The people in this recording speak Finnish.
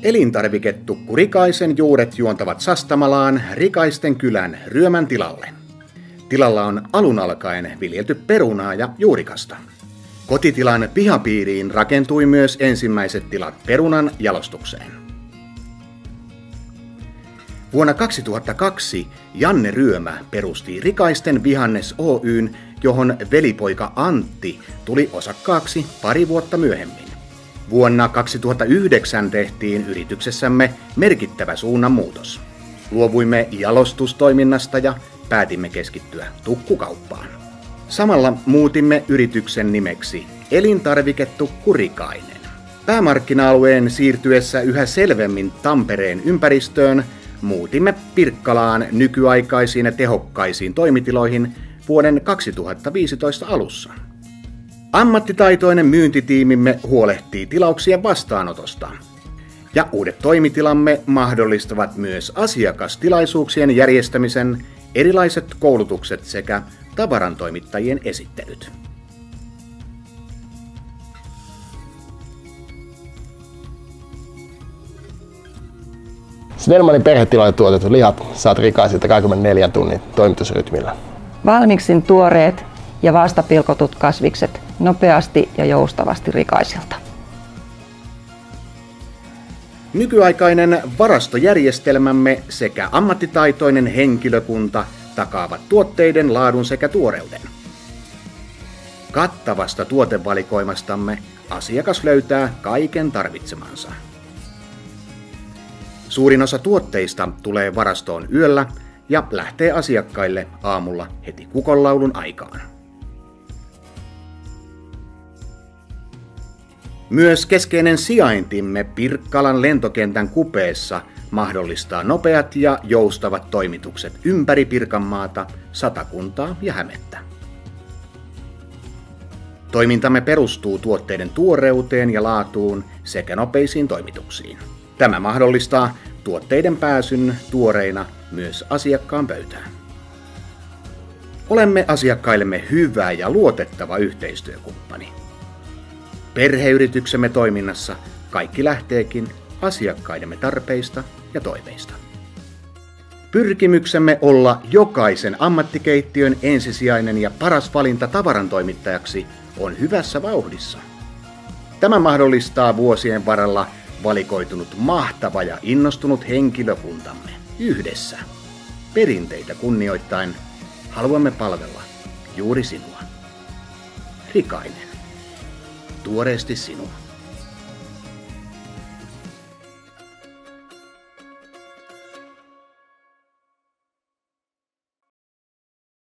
Elintarviketukku Rikaisen juuret juontavat Sastamalaan Rikaisten kylän Ryömän tilalle. Tilalla on alun alkaen viljelty perunaa ja juurikasta. Kotitilan pihapiiriin rakentui myös ensimmäiset tilat perunan jalostukseen. Vuonna 2002 Janne Ryömä perusti Rikaisten Vihannes Oyn, johon velipoika Antti tuli osakkaaksi pari vuotta myöhemmin. Vuonna 2009 tehtiin yrityksessämme merkittävä suunnanmuutos. Luovuimme jalostustoiminnasta ja päätimme keskittyä tukkukauppaan. Samalla muutimme yrityksen nimeksi Elintarviketukku Rikainen. Päämarkkina-alueen siirtyessä yhä selvemmin Tampereen ympäristöön muutimme Pirkkalaan nykyaikaisiin ja tehokkaisiin toimitiloihin vuoden 2015 alussa. Ammattitaitoinen myyntitiimimme huolehtii tilauksien vastaanotosta. Ja uudet toimitilamme mahdollistavat myös asiakastilaisuuksien järjestämisen, erilaiset koulutukset sekä tavarantoimittajien esittelyt. Snellmanin perhetiloille tuotetut lihat saat Rikaisilta 24 tunnin toimitusrytmillä. Valmiiksin tuoreet ja vastapilkotut kasvikset nopeasti ja joustavasti Rikaisilta. Nykyaikainen varastojärjestelmämme sekä ammattitaitoinen henkilökunta takaavat tuotteiden laadun sekä tuoreuden. Kattavasta tuotevalikoimastamme asiakas löytää kaiken tarvitsemansa. Suurin osa tuotteista tulee varastoon yöllä ja lähtee asiakkaille aamulla heti kukonlaulun aikaan. Myös keskeinen sijaintimme Pirkkalan lentokentän kupeessa mahdollistaa nopeat ja joustavat toimitukset ympäri Pirkanmaata, Satakuntaa ja Hämettä. Toimintamme perustuu tuotteiden tuoreuteen ja laatuun sekä nopeisiin toimituksiin. Tämä mahdollistaa tuotteiden pääsyn tuoreina myös asiakkaan pöytään. Olemme asiakkaillemme hyvä ja luotettava yhteistyökumppani. Perheyrityksemme toiminnassa kaikki lähteekin asiakkaidemme tarpeista ja toiveista. Pyrkimyksemme olla jokaisen ammattikeittiön ensisijainen ja paras valinta tavarantoimittajaksi on hyvässä vauhdissa. Tämä mahdollistaa vuosien varrella valikoitunut mahtava ja innostunut henkilökuntamme yhdessä. Perinteitä kunnioittaen haluamme palvella juuri sinua. Rikainen. Tuoreesti sinua.